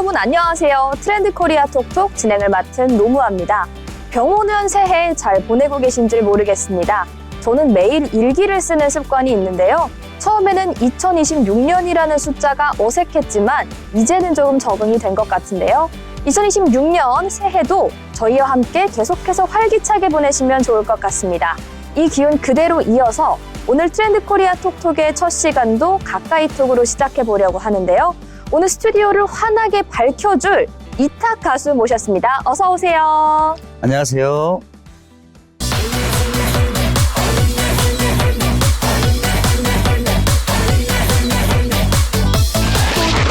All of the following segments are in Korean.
여러분 안녕하세요. 트렌드 코리아 톡톡 진행을 맡은 노무아입니다. 병오는 새해 잘 보내고 계신지 모르겠습니다. 저는 매일 일기를 쓰는 습관이 있는데요. 처음에는 2026년이라는 숫자가 어색했지만 이제는 조금 적응이 된 것 같은데요. 2026년 새해도 저희와 함께 계속해서 활기차게 보내시면 좋을 것 같습니다. 이 기운 그대로 이어서 오늘 트렌드 코리아 톡톡의 첫 시간도 가까이 톡으로 시작해 보려고 하는데요. 오늘 스튜디오를 환하게 밝혀줄 이탁 가수 모셨습니다. 어서 오세요. 안녕하세요.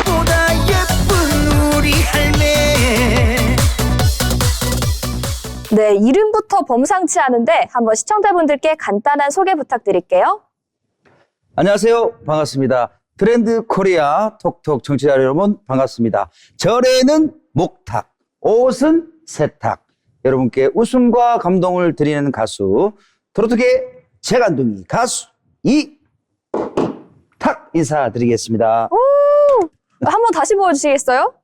꽃보다 예쁜 우리 할매. 네, 이름부터 범상치 않은데 한번 시청자분들께 간단한 소개 부탁드릴게요. 안녕하세요. 반갑습니다. 트렌드 코리아 톡톡 청취자 여러분 반갑습니다. 절에는 목탁, 옷은 세탁. 여러분께 웃음과 감동을 드리는 가수, 트로트계 재간둥이 가수 이탁 인사드리겠습니다. 한번 다시 보여주시겠어요?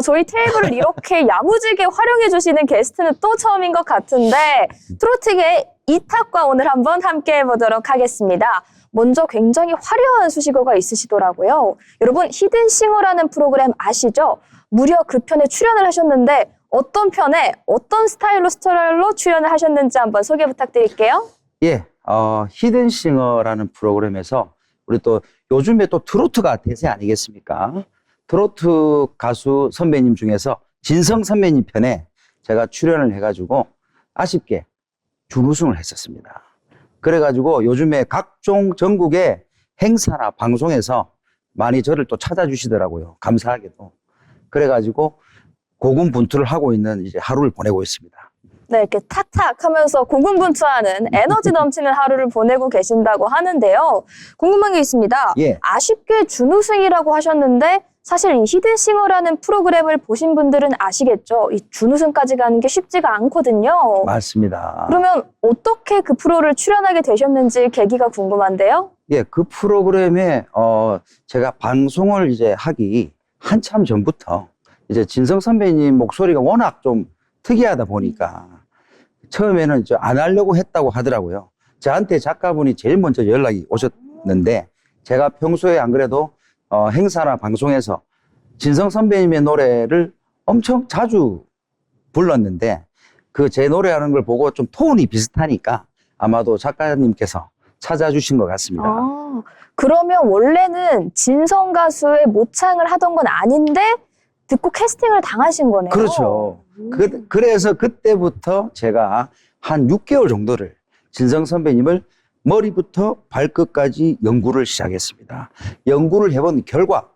저희 테이블을 이렇게 야무지게 활용해 주시는 게스트는 또 처음인 것 같은데 트로트계 이탁과 오늘 한번 함께 해보도록 하겠습니다. 먼저 굉장히 화려한 수식어가 있으시더라고요. 여러분 히든싱어라는 프로그램 아시죠? 무려 그 편에 출연을 하셨는데 어떤 편에 어떤 스타일로 출연을 하셨는지 한번 소개 부탁드릴게요. 예, 히든싱어라는 프로그램에서 우리 또 요즘에 또 트로트가 대세 아니겠습니까? 트로트 가수 선배님 중에서 진성 선배님 편에 제가 출연을 해가지고 아쉽게 준우승을 했었습니다. 그래가지고 요즘에 각종 전국의 행사나 방송에서 많이 저를 또 찾아주시더라고요. 감사하게도. 그래가지고 고군분투를 하고 있는 이제 하루를 보내고 있습니다. 네, 이렇게 탁탁 하면서 고군분투하는 에너지 넘치는 하루를 보내고 계신다고 하는데요. 궁금한 게 있습니다. 예. 아쉽게 준우승이라고 하셨는데 사실 이 히든싱어라는 프로그램을 보신 분들은 아시겠죠? 이 준우승까지 가는 게 쉽지가 않거든요. 맞습니다. 그러면 어떻게 그 프로를 출연하게 되셨는지 계기가 궁금한데요. 예, 그 프로그램에 제가 방송을 이제 하기 한참 전부터 이제 진성 선배님 목소리가 워낙 좀 특이하다 보니까 처음에는 안 하려고 했다고 하더라고요. 저한테 작가분이 제일 먼저 연락이 오셨는데 제가 평소에 안 그래도 행사나 방송에서 진성 선배님의 노래를 엄청 자주 불렀는데 그 제 노래하는 걸 보고 좀 톤이 비슷하니까 아마도 작가님께서 찾아주신 것 같습니다. 그러면 원래는 진성 가수의 모창을 하던 건 아닌데 듣고 캐스팅을 당하신 거네요. 그렇죠. 그래서 그때부터 제가 한 6개월 정도를 진성 선배님을 머리부터 발끝까지 연구를 시작했습니다. 연구를 해본 결과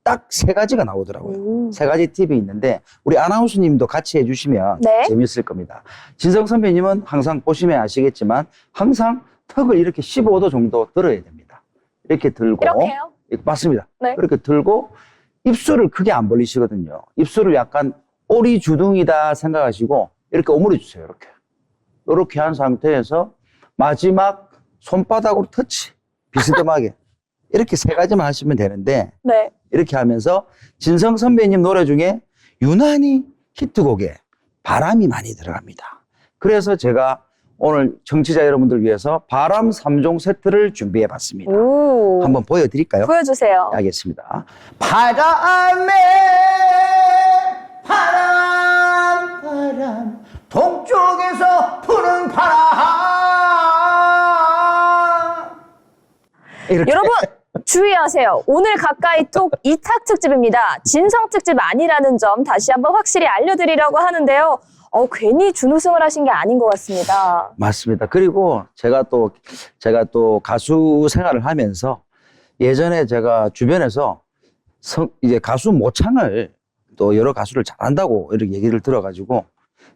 딱 3가지가 나오더라고요. 3가지 팁이 있는데 우리 아나운서님도 같이 해주시면 네. 재밌을 겁니다. 진성 선배님은 항상 보시면 아시겠지만 항상 턱을 이렇게 15도 정도 들어야 됩니다. 이렇게 들고. 이렇게요? 맞습니다. 네. 이렇게 들고 입술을 크게 안 벌리시거든요. 입술을 약간 오리 주둥이다 생각하시고 이렇게 오므려 주세요. 이렇게 한 상태에서 마지막 손바닥으로 터치 비스듬하게 이렇게 3가지만 하시면 되는데 네. 이렇게 하면서 진성 선배님 노래 중에 유난히 히트곡에 바람이 많이 들어갑니다. 그래서 제가 오늘 청취자 여러분들 위해서 바람 3종 세트를 준비해 봤습니다. 한번 보여드릴까요? 보여주세요. 알겠습니다. 바람에 바람 동쪽에서 부는 바람 이렇게. 여러분 주의하세요. 오늘 가까이 톡 이탁 특집입니다. 진성 특집 아니라는 점 다시 한번 확실히 알려드리려고 하는데요. 괜히 준우승을 하신 게 아닌 것 같습니다. 맞습니다. 그리고 제가 또 가수 생활을 하면서 예전에 제가 주변에서 이제 가수 모창을 또 여러 가수를 잘한다고 이렇게 얘기를 들어가지고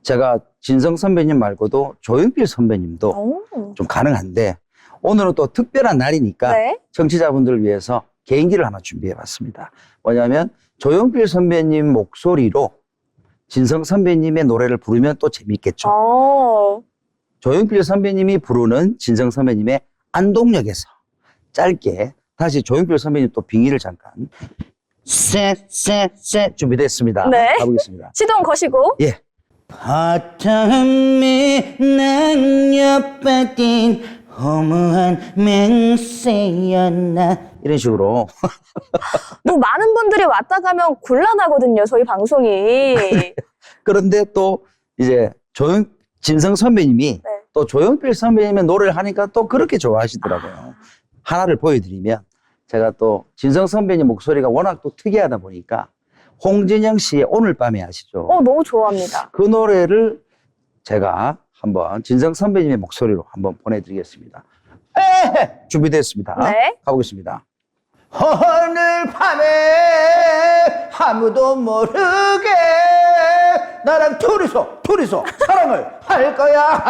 제가 진성 선배님 말고도 조용필 선배님도 좀 가능한데 오늘은 또 특별한 날이니까 네. 청취자분들을 위해서 개인기를 하나 준비해 봤습니다. 뭐냐면 조용필 선배님 목소리로 진성 선배님의 노래를 부르면 또 재밌겠죠. 조용필 선배님이 부르는 진성 선배님의 안동역에서 짧게 다시 조용필 선배님 또 빙의를 잠깐 쎄 준비됐습니다. 네. 가보겠습니다. 시동 거시고. 예. 바람에 날려받은 허무한 맹세였나. 이런 식으로. 뭐 많은 분들이 왔다 가면 곤란하거든요. 저희 방송이. 그런데 또 이제 진성 선배님이 네. 또 조용필 선배님의 노래를 하니까 또 그렇게 좋아하시더라고요. 하나를 보여드리면 제가 또 진성 선배님 목소리가 워낙 또 특이하다 보니까 홍진영 씨의 오늘 밤에 아시죠? 너무 좋아합니다. 그 노래를 제가 한번 진성 선배님의 목소리로 한번 보내드리겠습니다. 준비됐습니다. 네. 가보겠습니다. 오늘 밤에 아무도 모르게 나랑 둘이서 사랑을 할 거야.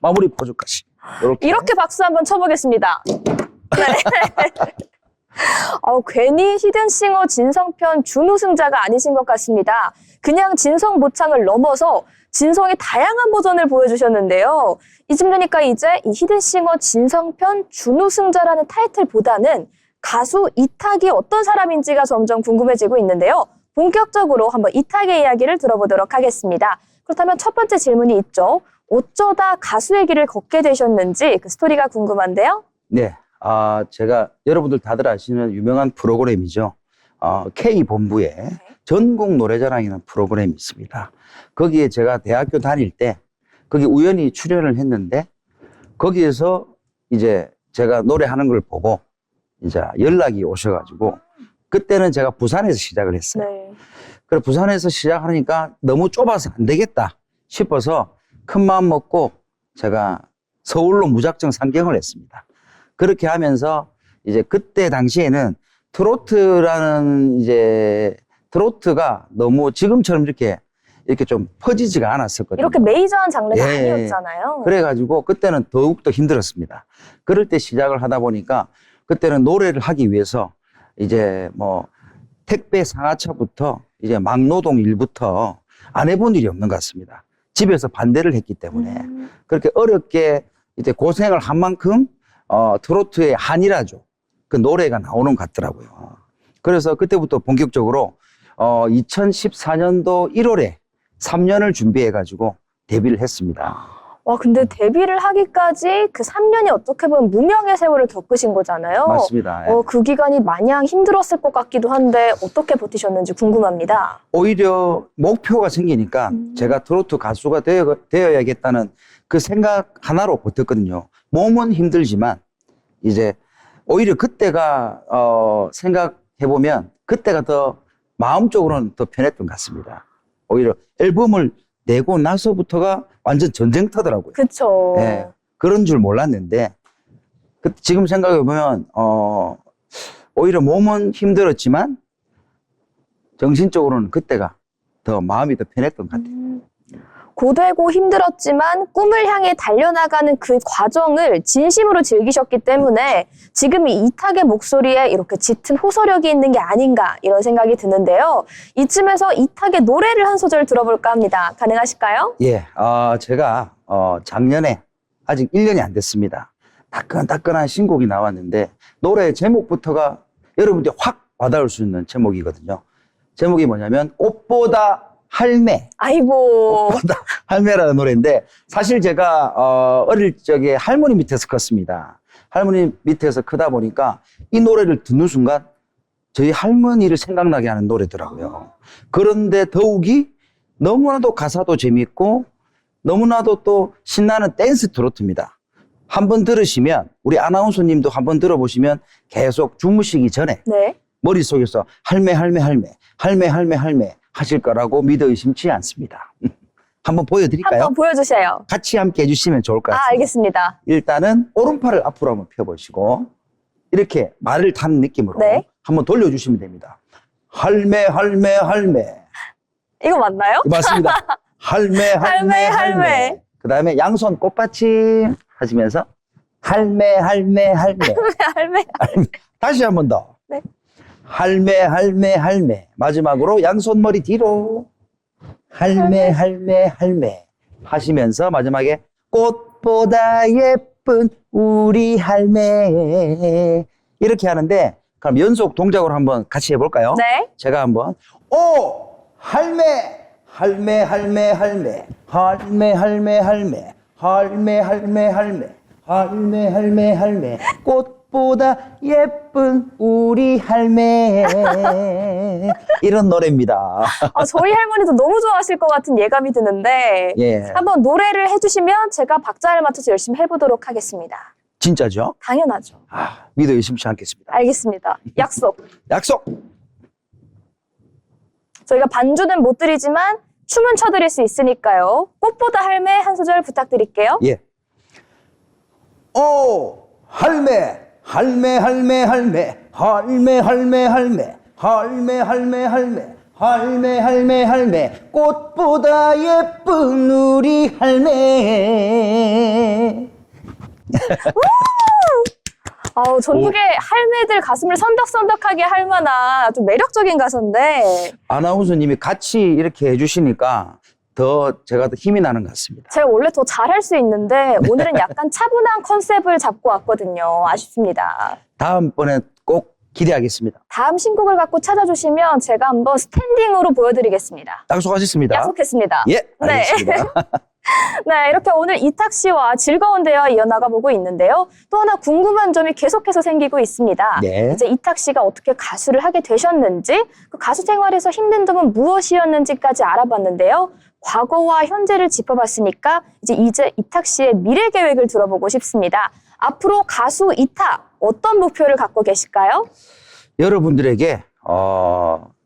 마무리 포즈까지. 이렇게 박수 한번 쳐보겠습니다. 네. 괜히 히든싱어 진성편 준우승자가 아니신 것 같습니다. 그냥 진성 모창을 넘어서 진성의 다양한 버전을 보여주셨는데요. 이쯤 되니까 이제 이 히든싱어 진성편 준우승자라는 타이틀보다는 가수 이탁이 어떤 사람인지가 점점 궁금해지고 있는데요. 본격적으로 한번 이탁의 이야기를 들어보도록 하겠습니다. 그렇다면 첫 번째 질문이 있죠. 어쩌다 가수의 길을 걷게 되셨는지 그 스토리가 궁금한데요. 네. 제가 여러분들 다들 아시는 유명한 프로그램이죠. K본부에 전국 노래자랑이라는 프로그램이 있습니다. 거기에 제가 대학교 다닐 때 거기 우연히 출연을 했는데 거기에서 이제 제가 노래하는 걸 보고 이제 연락이 오셔가지고 그때는 제가 부산에서 시작을 했어요. 네. 그래 부산에서 시작하니까 너무 좁아서 안 되겠다 싶어서 큰 마음 먹고 제가 서울로 무작정 상경을 했습니다. 그렇게 하면서 이제 그때 당시에는 트로트가 너무 지금처럼 이렇게 좀 퍼지지가 않았었거든요. 이렇게 메이저한 장르가 예. 아니었잖아요. 그래가지고 그때는 더욱더 힘들었습니다. 그럴 때 시작을 하다 보니까 그때는 노래를 하기 위해서 이제 뭐 택배 상하차부터 이제 막노동 일부터 안 해본 일이 없는 것 같습니다. 집에서 반대를 했기 때문에 그렇게 어렵게 이제 고생을 한 만큼 트로트의 한이라죠. 그 노래가 나오는 것 같더라고요. 그래서 그때부터 본격적으로 2014년도 1월에 3년을 준비해가지고 데뷔를 했습니다. 와, 근데 데뷔를 하기까지 그 3년이 어떻게 보면 무명의 세월을 겪으신 거잖아요. 맞습니다. 예. 그 기간이 마냥 힘들었을 것 같기도 한데 어떻게 버티셨는지 궁금합니다. 오히려 목표가 생기니까 제가 트로트 가수가 되어야겠다는 그 생각 하나로 버텼거든요. 몸은 힘들지만 이제 오히려 그때가 생각해보면 그때가 더 마음적으로는 더 편했던 것 같습니다. 오히려 앨범을 내고 나서부터가 완전 전쟁터더라고요. 그쵸. 예, 그런 줄 몰랐는데 지금 생각해보면 오히려 몸은 힘들었지만 정신적으로는 그때가 더 마음이 더 편했던 것 같아요. 고되고 힘들었지만 꿈을 향해 달려나가는 그 과정을 진심으로 즐기셨기 때문에 지금 이 이탁의 목소리에 이렇게 짙은 호소력이 있는 게 아닌가 이런 생각이 드는데요. 이쯤에서 이탁의 노래를 한 소절 들어볼까 합니다. 가능하실까요? 예, 제가 작년에 아직 1년이 안 됐습니다. 따끈따끈한 신곡이 나왔는데 노래 제목부터가 여러분들이 확 와닿을 수 있는 제목이거든요. 제목이 뭐냐면 꽃보다 할매. 아이고. 꽃보다 할매라는 노래인데 사실 제가 어릴 적에 할머니 밑에서 컸습니다. 할머니 밑에서 크다 보니까 이 노래를 듣는 순간 저희 할머니를 생각나게 하는 노래더라고요. 그런데 더욱이 너무나도 가사도 재밌고 너무나도 또 신나는 댄스 트로트입니다. 한번 들으시면 우리 아나운서님도 한번 들어보시면 계속 주무시기 전에 네. 머릿속에서 할매 하실 거라고 믿어 의심치 않습니다. 한번 보여드릴까요? 한번 보여주세요. 같이 함께 해주시면 좋을 것 같습니다. 알겠습니다. 일단은 오른팔을 앞으로 한번 펴보시고 이렇게 말을 타는 느낌으로 네. 한번 돌려주시면 됩니다. 할매 이거 맞나요? 맞습니다. 할매. 그 다음에 양손 꽃받침 하시면서 할매 할매. 다시 한 번 더. 네. 할매. 마지막으로 양손 머리 뒤로. 할매 하시면서 마지막에 꽃보다 예쁜 우리 할매 이렇게 하는데 그럼 연속 동작으로 한번 같이 해볼까요? 네. 제가 한번 오 할매 할매 할매 할매 할매 할매 할매 할매 할매 할매 할매 할매 할매 꽃보다 예쁜 우리 할매 이런 노래입니다. 저희 할머니도 너무 좋아하실 것 같은 예감이 드는데 예, 한번 노래를 해주시면 제가 박자를 맞춰서 열심히 해보도록 하겠습니다. 진짜죠? 당연하죠. 믿어 의심치 않겠습니다. 알겠습니다. 약속. 약속. 저희가 반주는 못 드리지만 춤은 춰드릴 수 있으니까요. 꽃보다 할매 한 소절 부탁드릴게요. 예. 오 할매 할매 할매 할매 할매 할매 할매 할매 할매 할매 할매 할매 할매 꽃보다 예쁜 우리 할매 전국의 할매들 가슴을 선덕선덕하게 할 만한 좀 매력적인 가수인데 아나운서님이 같이 이렇게 해주시니까 더 제가 더 힘이 나는 것 같습니다. 제가 원래 더 잘할 수 있는데 오늘은 약간 차분한 컨셉을 잡고 왔거든요. 아쉽습니다. 다음번에 꼭 기대하겠습니다. 다음 신곡을 갖고 찾아주시면 제가 한번 스탠딩으로 보여드리겠습니다. 약속하셨습니다. 약속했습니다. 예, 네. 알겠습니다. 네, 이렇게 오늘 이탁 씨와 즐거운 대화 이어나가 보고 있는데요. 또 하나 궁금한 점이 계속해서 생기고 있습니다. 네. 이제 이탁 씨가 어떻게 가수를 하게 되셨는지, 그 가수 생활에서 힘든 점은 무엇이었는지까지 알아봤는데요. 과거와 현재를 짚어봤으니까 이제 이탁 씨의 미래 계획을 들어보고 싶습니다. 앞으로 가수 이탁 어떤 목표를 갖고 계실까요? 여러분들에게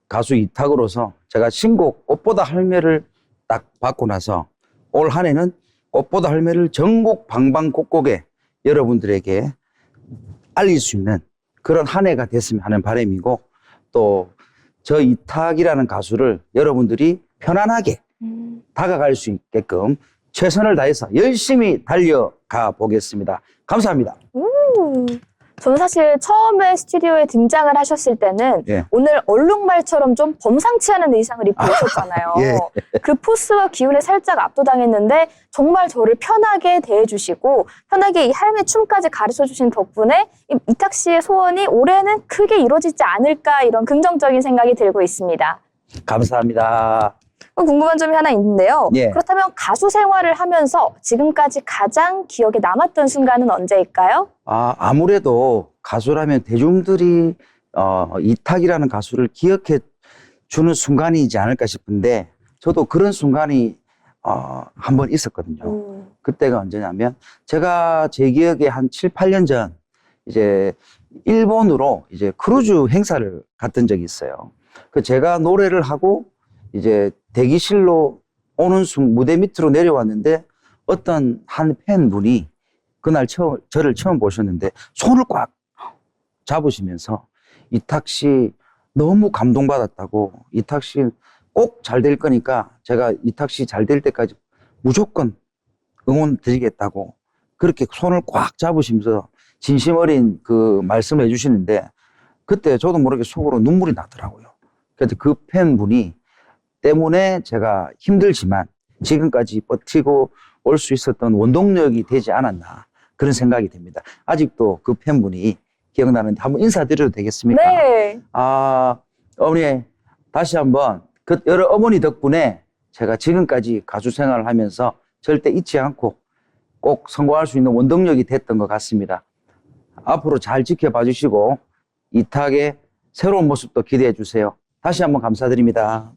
가수 이탁으로서 제가 신곡 꽃보다 할매를 딱 받고 나서 올 한 해는 꽃보다 할매를 전국 방방곡곡에 여러분들에게 알릴 수 있는 그런 한 해가 됐으면 하는 바람이고 또 저 이탁이라는 가수를 여러분들이 편안하게 다가갈 수 있게끔 최선을 다해서 열심히 달려가 보겠습니다. 감사합니다. 저는 사실 처음에 스튜디오에 등장을 하셨을 때는 예. 오늘 얼룩말처럼 좀 범상치 않은 의상을 입고 오셨잖아요. 예. 그 포스와 기운에 살짝 압도당했는데 정말 저를 편하게 대해주시고 편하게 이 할매 춤까지 가르쳐주신 덕분에 이탁 씨의 소원이 올해는 크게 이루어지지 않을까 이런 긍정적인 생각이 들고 있습니다. 감사합니다. 궁금한 점이 하나 있는데요. 예. 그렇다면 가수 생활을 하면서 지금까지 가장 기억에 남았던 순간은 언제일까요? 아무래도 가수라면 대중들이 이탁이라는 가수를 기억해 주는 순간이지 않을까 싶은데 저도 그런 순간이 한 번 있었거든요. 그때가 언제냐면 제가 제 기억에 한 7, 8년 전 이제 일본으로 이제 크루즈 행사를 갔던 적이 있어요. 그 제가 노래를 하고 이제 대기실로 오는 무대 밑으로 내려왔는데 어떤 한 팬분이 그날 저를 처음 보셨는데 손을 꽉 잡으시면서 이탁 씨 너무 감동받았다고 이탁 씨 꼭 잘 될 거니까 제가 이탁 씨 잘 될 때까지 무조건 응원 드리겠다고 그렇게 손을 꽉 잡으시면서 진심 어린 그 말씀을 해주시는데 그때 저도 모르게 속으로 눈물이 나더라고요. 그래서 그 팬분이 때문에 제가 힘들지만 지금까지 버티고 올 수 있었던 원동력이 되지 않았나 그런 생각이 듭니다. 아직도 그 팬분이 기억나는데 한번 인사드려도 되겠습니까? 네. 어머니 다시 한번 그 여러 어머니 덕분에 제가 지금까지 가수 생활을 하면서 절대 잊지 않고 꼭 성공할 수 있는 원동력이 됐던 것 같습니다. 앞으로 잘 지켜봐 주시고 이탁의 새로운 모습도 기대해 주세요. 다시 한번 감사드립니다.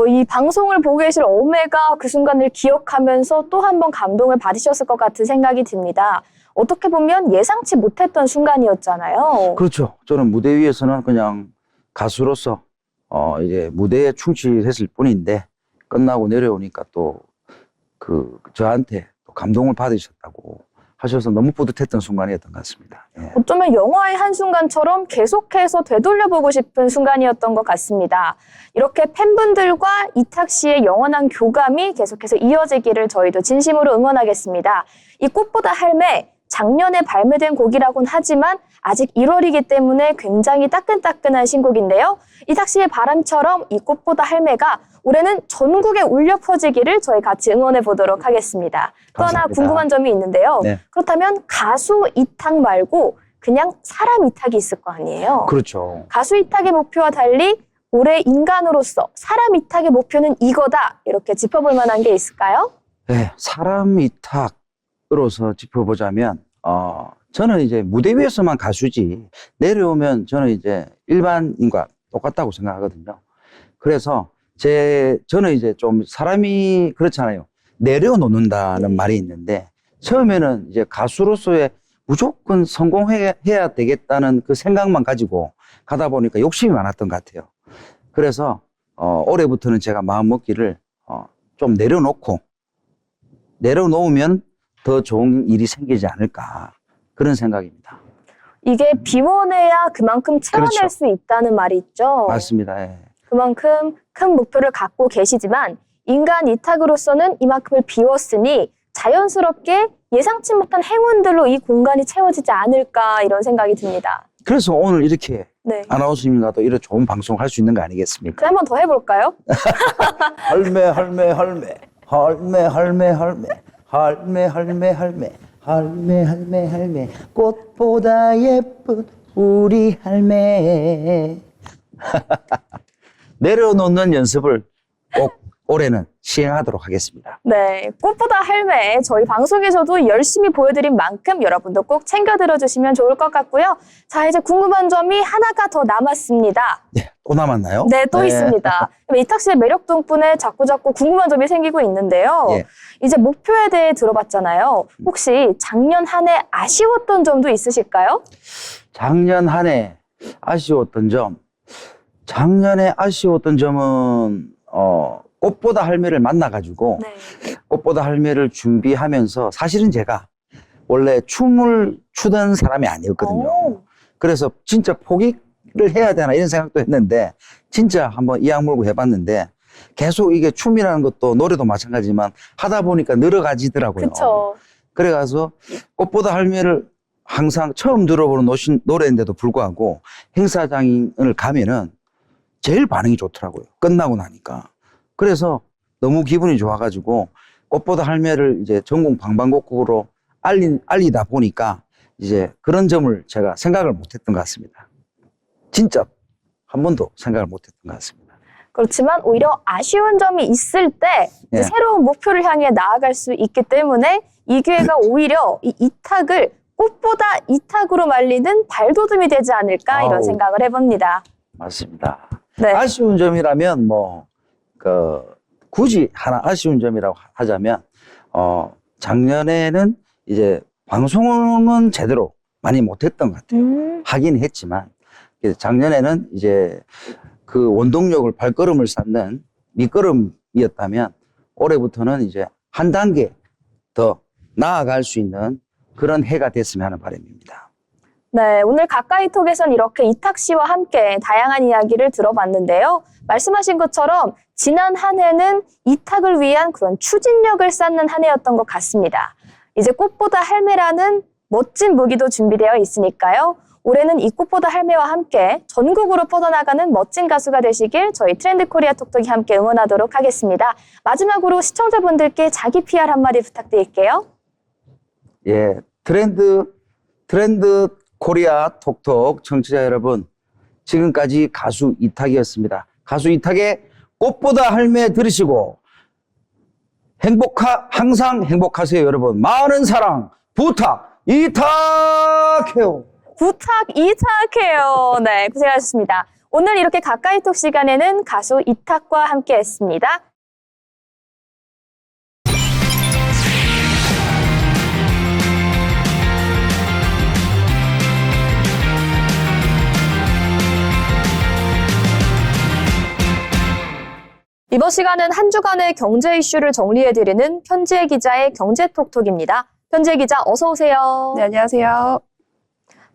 이 방송을 보고 계실 어메가 그 순간을 기억하면서 또 한 번 감동을 받으셨을 것 같은 생각이 듭니다. 어떻게 보면 예상치 못했던 순간이었잖아요. 그렇죠. 저는 무대 위에서는 그냥 가수로서 이제 무대에 충실했을 뿐인데 끝나고 내려오니까 또 저한테 또 감동을 받으셨다고 하셔서 너무 뿌듯했던 순간이었던 것 같습니다. 예. 어쩌면 영화의 한순간처럼 계속해서 되돌려보고 싶은 순간이었던 것 같습니다. 이렇게 팬분들과 이탁 씨의 영원한 교감이 계속해서 이어지기를 저희도 진심으로 응원하겠습니다. 이 꽃보다 할매, 작년에 발매된 곡이라고는 하지만 아직 1월이기 때문에 굉장히 따끈따끈한 신곡인데요. 이탁 씨의 바람처럼 이 꽃보다 할매가 올해는 전국에 울려 퍼지기를 저희 같이 응원해 보도록 하겠습니다. 또 하나 감사합니다. 궁금한 점이 있는데요. 네. 그렇다면 가수 이탁 말고 그냥 사람 이탁이 있을 거 아니에요. 그렇죠. 가수 이탁의 목표와 달리 올해 인간으로서 사람 이탁의 목표는 이거다. 이렇게 짚어볼 만한 게 있을까요? 네, 사람 이탁으로서 짚어보자면, 저는 이제 무대 위에서만 가수지, 내려오면 저는 이제 일반인과 똑같다고 생각하거든요. 그래서 저는 이제 좀 사람이 그렇잖아요. 내려놓는다는 말이 있는데, 처음에는 이제 가수로서의 무조건 성공해야 되겠다는 그 생각만 가지고 가다 보니까 욕심이 많았던 것 같아요. 그래서, 올해부터는 제가 마음 먹기를, 좀 내려놓으면 더 좋은 일이 생기지 않을까. 그런 생각입니다. 이게 비워내야 그만큼 채워낼 그렇죠. 수 있다는 말이 있죠. 맞습니다. 예. 그만큼 큰 목표를 갖고 계시지만 인간 이탁으로서는 이만큼을 비웠으니 자연스럽게 예상치 못한 행운들로 이 공간이 채워지지 않을까 이런 생각이 듭니다. 그래서 오늘 이렇게 네. 아나운서님과도 이런 좋은 방송을 할 수 있는 거 아니겠습니까? 한 번 더 해볼까요? 할매 할매 할매 할매 할매 할매 할매 할매 할매 할매 할매 할매 꽃보다 예쁜 우리 할매. 내려놓는 연습을 꼭 올해는 시행하도록 하겠습니다. 네, 꽃보다 할매 저희 방송에서도 열심히 보여드린 만큼 여러분도 꼭 챙겨 들어주시면 좋을 것 같고요. 자, 이제 궁금한 점이 하나가 더 남았습니다. 네, 또 남았나요? 네, 또 있습니다. 이탁 씨의 매력 덕분에 자꾸자꾸 궁금한 점이 생기고 있는데요. 예. 이제 목표에 대해 들어봤잖아요. 혹시 작년 한 해 아쉬웠던 점도 있으실까요? 작년 한 해 아쉬웠던 점. 작년에 아쉬웠던 점은, 꽃보다 할매를 만나가지고, 네. 꽃보다 할매를 준비하면서 사실은 제가 원래 춤을 추던 사람이 아니었거든요. 오. 그래서 진짜 포기를 해야 되나 이런 생각도 했는데 진짜 한번 이악 물고 해봤는데 계속 이게 춤이라는 것도 노래도 마찬가지지만 하다 보니까 늘어가지더라고요. 그쵸. 그래가서 꽃보다 할매를 항상 처음 들어보는 노래인데도 불구하고 행사장을 가면은 제일 반응이 좋더라고요. 끝나고 나니까. 그래서 너무 기분이 좋아가지고 꽃보다 할매를 이제 전국 방방곡곡으로 알리다 보니까 이제 그런 점을 제가 생각을 못했던 것 같습니다. 진짜 한 번도 생각을 못했던 것 같습니다. 그렇지만 오히려 아쉬운 점이 있을 때 예. 새로운 목표를 향해 나아갈 수 있기 때문에 이 기회가 오히려 이 이탁을 꽃보다 이탁으로 말리는 발돋움이 되지 않을까 이런 아우. 생각을 해봅니다. 맞습니다. 네. 아쉬운 점이라면 굳이 하나 아쉬운 점이라고 하자면 작년에는 이제 방송은 제대로 많이 못했던 것 같아요. 하긴 했지만 작년에는 이제 그 원동력을 발걸음을 쌓는 밑거름이었다면 올해부터는 이제 한 단계 더 나아갈 수 있는 그런 해가 됐으면 하는 바람입니다. 네, 오늘 가까이톡에선 이렇게 이탁 씨와 함께 다양한 이야기를 들어봤는데요. 말씀하신 것처럼 지난 한 해는 이탁을 위한 그런 추진력을 쌓는 한 해였던 것 같습니다. 이제 꽃보다 할매라는 멋진 무기도 준비되어 있으니까요. 올해는 이 꽃보다 할매와 함께 전국으로 뻗어나가는 멋진 가수가 되시길 저희 트렌드 코리아 톡톡이 함께 응원하도록 하겠습니다. 마지막으로 시청자분들께 자기 PR 한마디 부탁드릴게요. 예, 트렌드 코리아 톡톡 청취자 여러분, 지금까지 가수 이탁이었습니다. 가수 이탁의 꽃보다 할매 들으시고 항상 행복하세요, 여러분. 많은 사랑 이탁해요. 이탁해요. 네, 고생하셨습니다. 오늘 이렇게 가까이톡 시간에는 가수 이탁과 함께 했습니다. 이번 시간은 한 주간의 경제 이슈를 정리해드리는 편지혜 기자의 경제톡톡입니다. 편지혜 기자 어서 오세요. 네, 안녕하세요.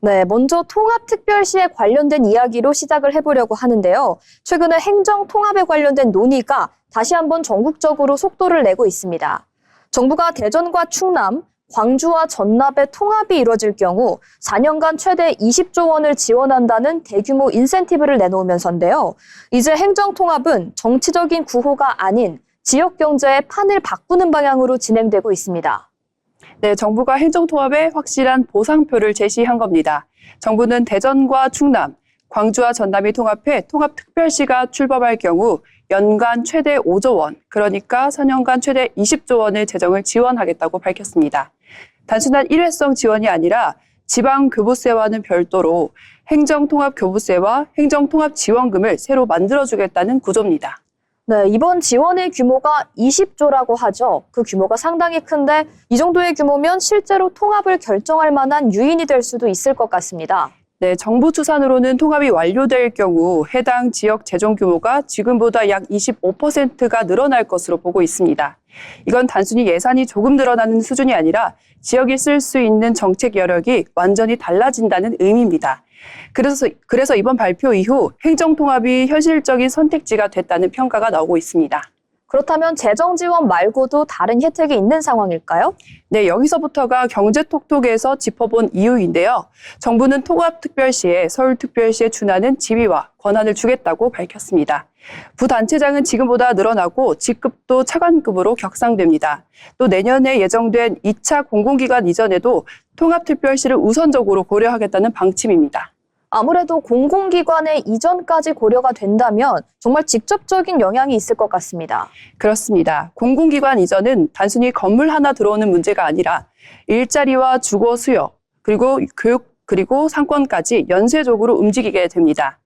네, 먼저 통합특별시에 관련된 이야기로 시작을 해보려고 하는데요. 최근에 행정통합에 관련된 논의가 다시 한번 전국적으로 속도를 내고 있습니다. 정부가 대전과 충남, 광주와 전납의 통합이 이뤄질 경우 4년간 최대 20조 원을 지원한다는 대규모 인센티브를 내놓으면서인데요. 이제 행정통합은 정치적인 구호가 아닌 지역경제의 판을 바꾸는 방향으로 진행되고 있습니다. 네, 정부가 행정통합에 확실한 보상표를 제시한 겁니다. 정부는 대전과 충남, 광주와 전남이 통합해 통합특별시가 출범할 경우 연간 최대 5조 원, 그러니까 4년간 최대 20조 원의 재정을 지원하겠다고 밝혔습니다. 단순한 일회성 지원이 아니라 지방교부세와는 별도로 행정통합교부세와 행정통합지원금을 새로 만들어주겠다는 구조입니다. 네, 이번 지원의 규모가 20조라고 하죠. 그 규모가 상당히 큰데 이 정도의 규모면 실제로 통합을 결정할 만한 유인이 될 수도 있을 것 같습니다. 네, 정부 추산으로는 통합이 완료될 경우 해당 지역 재정 규모가 지금보다 약 25%가 늘어날 것으로 보고 있습니다. 이건 단순히 예산이 조금 늘어나는 수준이 아니라 지역이 쓸 수 있는 정책 여력이 완전히 달라진다는 의미입니다. 그래서 이번 발표 이후 행정통합이 현실적인 선택지가 됐다는 평가가 나오고 있습니다. 그렇다면 재정 지원 말고도 다른 혜택이 있는 상황일까요? 네, 여기서부터가 경제톡톡에서 짚어본 이유인데요. 정부는 통합특별시에 서울특별시에 준하는 지위와 권한을 주겠다고 밝혔습니다. 부단체장은 지금보다 늘어나고 직급도 차관급으로 격상됩니다. 또 내년에 예정된 2차 공공기관 이전에도 통합특별시를 우선적으로 고려하겠다는 방침입니다. 아무래도 공공기관의 이전까지 고려가 된다면 정말 직접적인 영향이 있을 것 같습니다. 그렇습니다. 공공기관 이전은 단순히 건물 하나 들어오는 문제가 아니라 일자리와 주거 수요, 그리고 교육, 그리고 상권까지 연쇄적으로 움직이게 됩니다.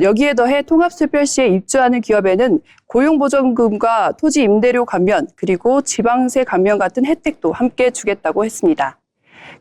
여기에 더해 통합특별시에 입주하는 기업에는 고용보전금과 토지 임대료 감면, 그리고 지방세 감면 같은 혜택도 함께 주겠다고 했습니다.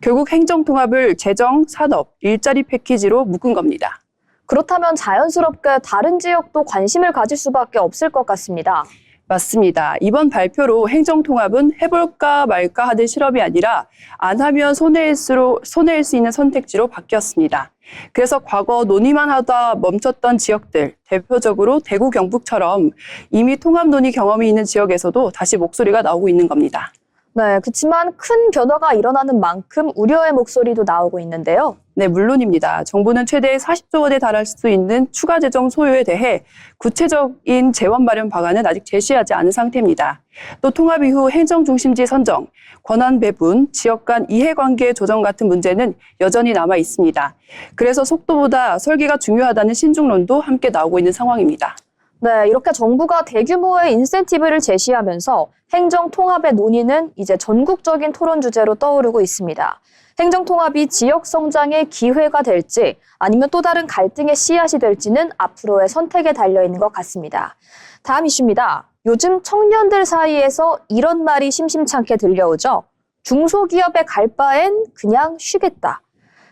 결국 행정통합을 재정, 산업, 일자리 패키지로 묶은 겁니다. 그렇다면 자연스럽게 다른 지역도 관심을 가질 수밖에 없을 것 같습니다. 맞습니다. 이번 발표로 행정통합은 해볼까 말까 하는 실험이 아니라 안 하면 손해일 수 있는 선택지로 바뀌었습니다. 그래서 과거 논의만 하다 멈췄던 지역들, 대표적으로 대구, 경북처럼 이미 통합 논의 경험이 있는 지역에서도 다시 목소리가 나오고 있는 겁니다. 네, 그렇지만 큰 변화가 일어나는 만큼 우려의 목소리도 나오고 있는데요. 네, 물론입니다. 정부는 최대 40조 원에 달할 수 있는 추가 재정 소요에 대해 구체적인 재원 마련 방안은 아직 제시하지 않은 상태입니다. 또 통합 이후 행정 중심지 선정, 권한 배분, 지역 간 이해관계 조정 같은 문제는 여전히 남아 있습니다. 그래서 속도보다 설계가 중요하다는 신중론도 함께 나오고 있는 상황입니다. 네, 이렇게 정부가 대규모의 인센티브를 제시하면서 행정 통합의 논의는 이제 전국적인 토론 주제로 떠오르고 있습니다. 행정 통합이 지역 성장의 기회가 될지 아니면 또 다른 갈등의 씨앗이 될지는 앞으로의 선택에 달려 있는 것 같습니다. 다음 이슈입니다. 요즘 청년들 사이에서 이런 말이 심심찮게 들려오죠. 중소기업에 갈 바엔 그냥 쉬겠다.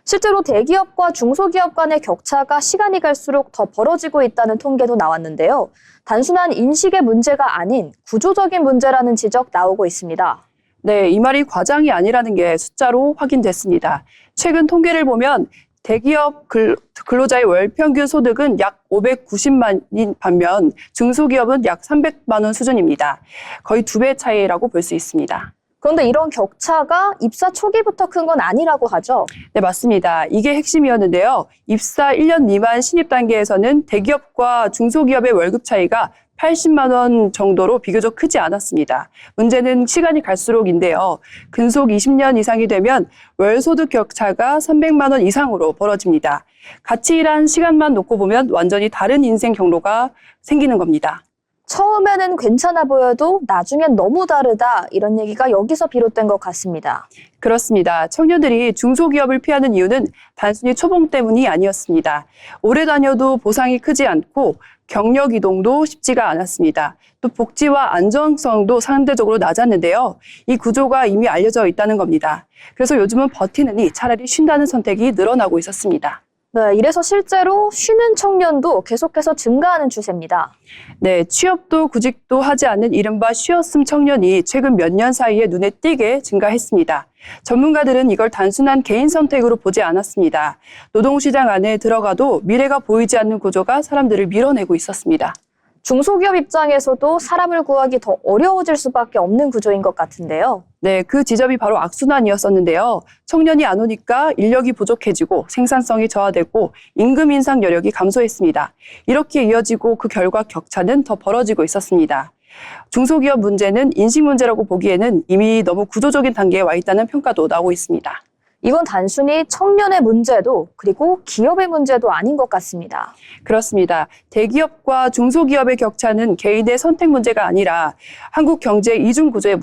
실제로 대기업과 중소기업 간의 격차가 시간이 갈수록 더 벌어지고 있다는 통계도 나왔는데요. 단순한 인식의 문제가 아닌 구조적인 문제라는 지적 나오고 있습니다. 네, 이 말이 과장이 아니라는 게 숫자로 확인됐습니다. 최근 통계를 보면 대기업 근로자의 월 평균 소득은 약 590만인 반면 중소기업은 약 300만 원 수준입니다. 거의 2배 차이라고 볼 수 있습니다. 그런데 이런 격차가 입사 초기부터 큰 건 아니라고 하죠? 네, 맞습니다. 이게 핵심이었는데요. 입사 1년 미만 신입 단계에서는 대기업과 중소기업의 월급 차이가 80만 원 정도로 비교적 크지 않았습니다. 문제는 시간이 갈수록인데요. 근속 20년 이상이 되면 월 소득 격차가 300만 원 이상으로 벌어집니다. 같이 일한 시간만 놓고 보면 완전히 다른 인생 경로가 생기는 겁니다. 처음에는 괜찮아 보여도 나중엔 너무 다르다 이런 얘기가 여기서 비롯된 것 같습니다. 그렇습니다. 청년들이 중소기업을 피하는 이유는 단순히 초봉 때문이 아니었습니다. 오래 다녀도 보상이 크지 않고 경력 이동도 쉽지가 않았습니다. 또 복지와 안정성도 상대적으로 낮았는데요. 이 구조가 이미 알려져 있다는 겁니다. 그래서 요즘은 버티느니 차라리 쉰다는 선택이 늘어나고 있었습니다. 네, 이래서 실제로 쉬는 청년도 계속해서 증가하는 추세입니다. 네, 취업도 구직도 하지 않는 이른바 쉬었음 청년이 최근 몇 년 사이에 눈에 띄게 증가했습니다. 전문가들은 이걸 단순한 개인 선택으로 보지 않았습니다. 노동시장 안에 들어가도 미래가 보이지 않는 구조가 사람들을 밀어내고 있었습니다. 중소기업 입장에서도 사람을 구하기 더 어려워질 수밖에 없는 구조인 것 같은데요. 네, 그 지점이 바로 악순환이었었는데요. 청년이 안 오니까 인력이 부족해지고 생산성이 저하되고 임금 인상 여력이 감소했습니다. 이렇게 이어지고 그 결과 격차는 더 벌어지고 있었습니다. 중소기업 문제는 인식 문제라고 보기에는 이미 너무 구조적인 단계에 와 있다는 평가도 나오고 있습니다. 이건 단순히 청년의 문제도 그리고 기업의 문제도 아닌 것 같습니다. 그렇습니다. 대기업과 중소기업의 격차는 개인의 선택 문제가 아니라 한국 경제 이중 구조의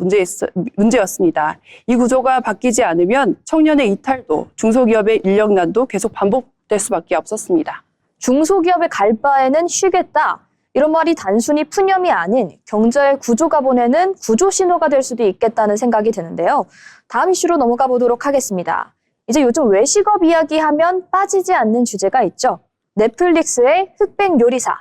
문제였습니다. 이 구조가 바뀌지 않으면 청년의 이탈도 중소기업의 인력난도 계속 반복될 수밖에 없었습니다. 중소기업의 갈 바에는 쉬겠다. 이런 말이 단순히 푸념이 아닌 경제의 구조가 보내는 구조 신호가 될 수도 있겠다는 생각이 드는데요. 다음 이슈로 넘어가 보도록 하겠습니다. 이제 요즘 외식업 이야기하면 빠지지 않는 주제가 있죠. 넷플릭스의 흑백 요리사.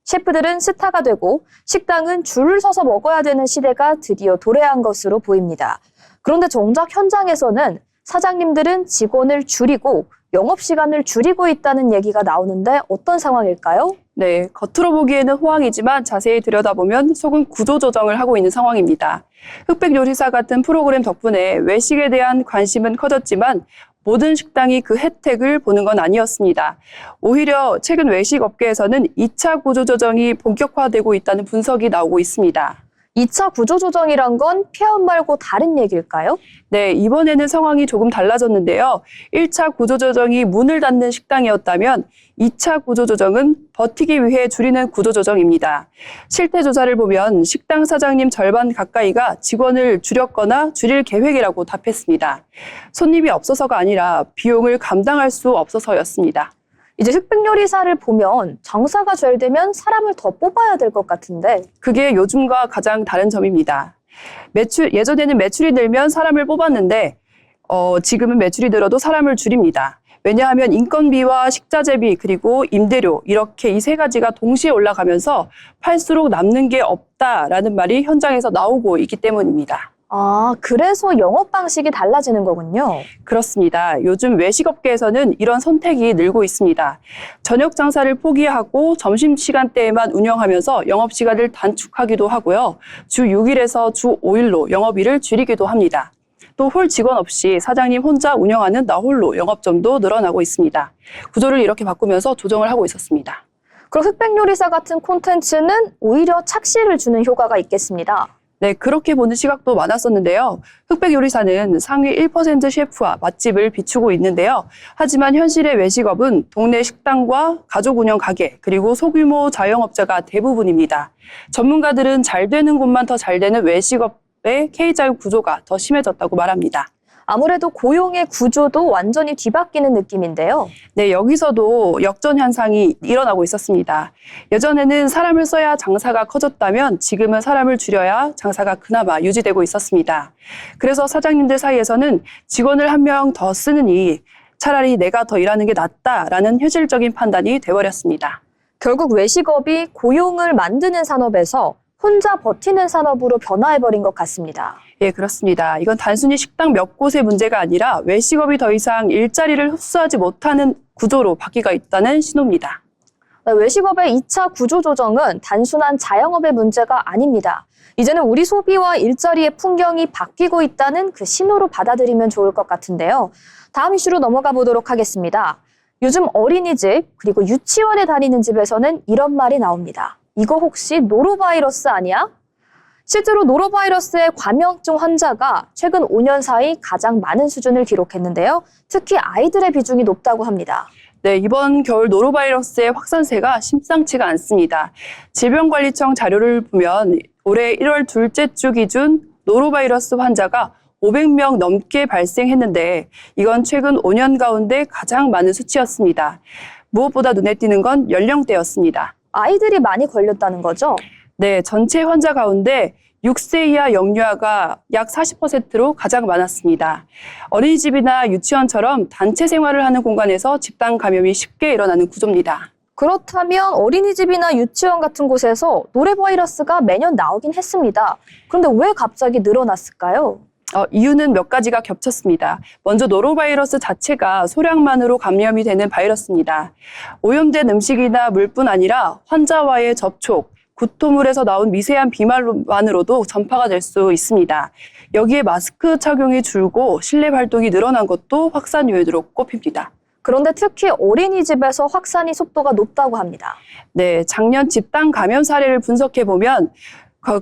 셰프들은 스타가 되고 식당은 줄을 서서 먹어야 되는 시대가 드디어 도래한 것으로 보입니다. 그런데 정작 현장에서는 사장님들은 직원을 줄이고 영업시간을 줄이고 있다는 얘기가 나오는데 어떤 상황일까요? 네, 겉으로 보기에는 호황이지만 자세히 들여다보면 속은 구조조정을 하고 있는 상황입니다. 흑백 요리사 같은 프로그램 덕분에 외식에 대한 관심은 커졌지만 모든 식당이 그 혜택을 보는 건 아니었습니다. 오히려 최근 외식 업계에서는 2차 구조조정이 본격화되고 있다는 분석이 나오고 있습니다. 2차 구조조정이란 건 폐업 말고 다른 얘기일까요? 네, 이번에는 상황이 조금 달라졌는데요. 1차 구조조정이 문을 닫는 식당이었다면 2차 구조조정은 버티기 위해 줄이는 구조조정입니다. 실태조사를 보면 식당 사장님 절반 가까이가 직원을 줄였거나 줄일 계획이라고 답했습니다. 손님이 없어서가 아니라 비용을 감당할 수 없어서였습니다. 이제 흑백 요리사를 보면 장사가 잘 되면 사람을 더 뽑아야 될 것 같은데 그게 요즘과 가장 다른 점입니다. 예전에는 매출이 늘면 사람을 뽑았는데 지금은 매출이 늘어도 사람을 줄입니다. 왜냐하면 인건비와 식자재비 그리고 임대료 이렇게 이 세 가지가 동시에 올라가면서 팔수록 남는 게 없다라는 말이 현장에서 나오고 있기 때문입니다. 아, 그래서 영업 방식이 달라지는 거군요. 그렇습니다. 요즘 외식업계에서는 이런 선택이 늘고 있습니다. 저녁 장사를 포기하고 점심시간대에만 운영하면서 영업시간을 단축하기도 하고요. 주 6일에서 주 5일로 영업일을 줄이기도 합니다. 또 홀 직원 없이 사장님 혼자 운영하는 나홀로 영업점도 늘어나고 있습니다. 구조를 이렇게 바꾸면서 조정을 하고 있었습니다. 그럼 흑백 요리사 같은 콘텐츠는 오히려 착시를 주는 효과가 있겠습니다. 네, 그렇게 보는 시각도 많았었는데요. 흑백 요리사는 상위 1% 셰프와 맛집을 비추고 있는데요. 하지만 현실의 외식업은 동네 식당과 가족 운영 가게, 그리고 소규모 자영업자가 대부분입니다. 전문가들은 잘 되는 곳만 더 잘 되는 외식업의 K자유 구조가 더 심해졌다고 말합니다. 아무래도 고용의 구조도 완전히 뒤바뀌는 느낌인데요. 네, 여기서도 역전 현상이 일어나고 있었습니다. 예전에는 사람을 써야 장사가 커졌다면 지금은 사람을 줄여야 장사가 그나마 유지되고 있었습니다. 그래서 사장님들 사이에서는 직원을 한 명 더 쓰느니 차라리 내가 더 일하는 게 낫다라는 현실적인 판단이 돼버렸습니다. 결국 외식업이 고용을 만드는 산업에서 혼자 버티는 산업으로 변화해버린 것 같습니다. 예, 그렇습니다. 이건 단순히 식당 몇 곳의 문제가 아니라 외식업이 더 이상 일자리를 흡수하지 못하는 구조로 바뀌고 있다는 신호입니다. 외식업의 2차 구조조정은 단순한 자영업의 문제가 아닙니다. 이제는 우리 소비와 일자리의 풍경이 바뀌고 있다는 그 신호로 받아들이면 좋을 것 같은데요. 다음 이슈로 넘어가 보도록 하겠습니다. 요즘 어린이집 그리고 유치원에 다니는 집에서는 이런 말이 나옵니다. 이거 혹시 노로바이러스 아니야? 실제로 노로바이러스의 감염증 환자가 최근 5년 사이 가장 많은 수준을 기록했는데요. 특히 아이들의 비중이 높다고 합니다. 네, 이번 겨울 노로바이러스의 확산세가 심상치가 않습니다. 질병관리청 자료를 보면 올해 1월 둘째 주 기준 노로바이러스 환자가 500명 넘게 발생했는데 이건 최근 5년 가운데 가장 많은 수치였습니다. 무엇보다 눈에 띄는 건 연령대였습니다. 아이들이 많이 걸렸다는 거죠? 네, 전체 환자 가운데 6세 이하 영유아가 약 40%로 가장 많았습니다. 어린이집이나 유치원처럼 단체 생활을 하는 공간에서 집단 감염이 쉽게 일어나는 구조입니다. 그렇다면 어린이집이나 유치원 같은 곳에서 노로바이러스가 매년 나오긴 했습니다. 그런데 왜 갑자기 늘어났을까요? 이유는 몇 가지가 겹쳤습니다. 먼저 노로바이러스 자체가 소량만으로 감염이 되는 바이러스입니다. 오염된 음식이나 물뿐 아니라 환자와의 접촉, 구토물에서 나온 미세한 비말만으로도 전파가 될 수 있습니다. 여기에 마스크 착용이 줄고 실내 활동이 늘어난 것도 확산 요인으로 꼽힙니다. 그런데 특히 어린이집에서 확산이 속도가 높다고 합니다. 네, 작년 집단 감염 사례를 분석해 보면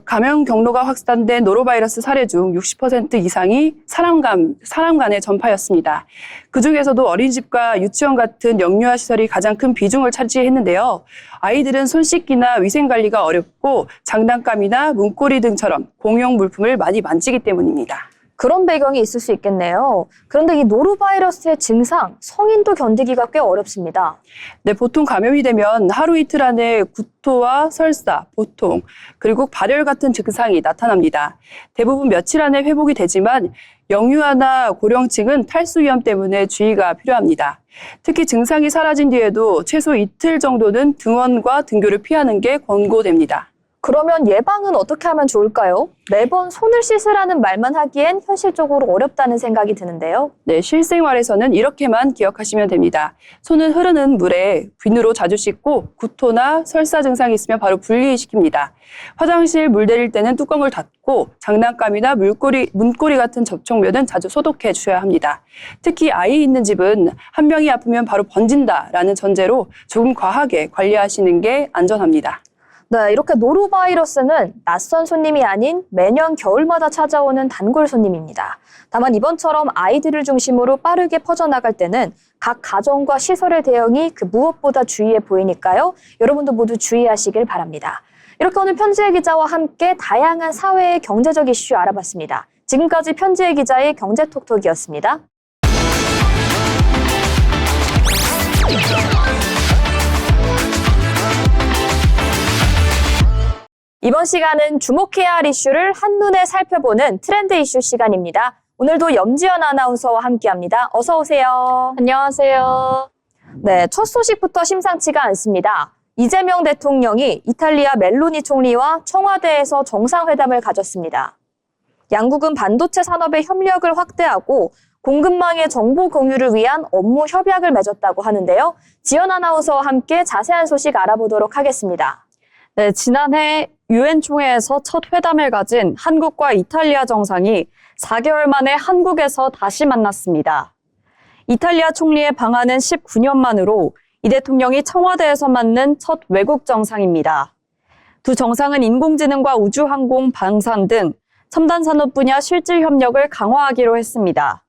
감염 경로가 확산된 노로바이러스 사례 중 60% 이상이 사람 간의 전파였습니다. 그중에서도 어린이집과 유치원 같은 영유아 시설이 가장 큰 비중을 차지했는데요. 아이들은 손 씻기나 위생 관리가 어렵고 장난감이나 문고리 등처럼 공용 물품을 많이 만지기 때문입니다. 그런 배경이 있을 수 있겠네요. 그런데 이 노로바이러스의 증상, 성인도 견디기가 꽤 어렵습니다. 네, 보통 감염이 되면 하루 이틀 안에 구토와 설사, 보통, 그리고 발열 같은 증상이 나타납니다. 대부분 며칠 안에 회복이 되지만 영유아나 고령층은 탈수 위험 때문에 주의가 필요합니다. 특히 증상이 사라진 뒤에도 최소 이틀 정도는 등원과 등교를 피하는 게 권고됩니다. 그러면 예방은 어떻게 하면 좋을까요? 매번 손을 씻으라는 말만 하기엔 현실적으로 어렵다는 생각이 드는데요. 네, 실생활에서는 이렇게만 기억하시면 됩니다. 손은 흐르는 물에 비누로 자주 씻고 구토나 설사 증상이 있으면 바로 분리시킵니다. 화장실 물 내릴 때는 뚜껑을 닫고 장난감이나 문고리 같은 접촉면은 자주 소독해 주셔야 합니다. 특히 아이 있는 집은 한 명이 아프면 바로 번진다라는 전제로 조금 과하게 관리하시는 게 안전합니다. 네, 이렇게 노로바이러스는 낯선 손님이 아닌 매년 겨울마다 찾아오는 단골 손님입니다. 다만 이번처럼 아이들을 중심으로 빠르게 퍼져나갈 때는 각 가정과 시설의 대응이 그 무엇보다 주의해 보이니까요. 여러분도 모두 주의하시길 바랍니다. 이렇게 오늘 편지의 기자와 함께 다양한 사회의 경제적 이슈 알아봤습니다. 지금까지 편지의 기자의 경제톡톡이었습니다. 이번 시간은 주목해야 할 이슈를 한눈에 살펴보는 트렌드 이슈 시간입니다. 오늘도 염지연 아나운서와 함께합니다. 어서 오세요. 안녕하세요. 네, 첫 소식부터 심상치가 않습니다. 이재명 대통령이 이탈리아 멜로니 총리와 청와대에서 정상회담을 가졌습니다. 양국은 반도체 산업의 협력을 확대하고 공급망의 정보 공유를 위한 업무 협약을 맺었다고 하는데요. 지연 아나운서와 함께 자세한 소식 알아보도록 하겠습니다. 네, 지난해 유엔 총회에서 첫 회담을 가진 한국과 이탈리아 정상이 4개월 만에 한국에서 다시 만났습니다. 이탈리아 총리의 방한은 19년 만으로 이 대통령이 청와대에서 맡는 첫 외국 정상입니다. 두 정상은 인공지능과 우주항공, 방산 등 첨단 산업 분야 실질 협력을 강화하기로 했습니다.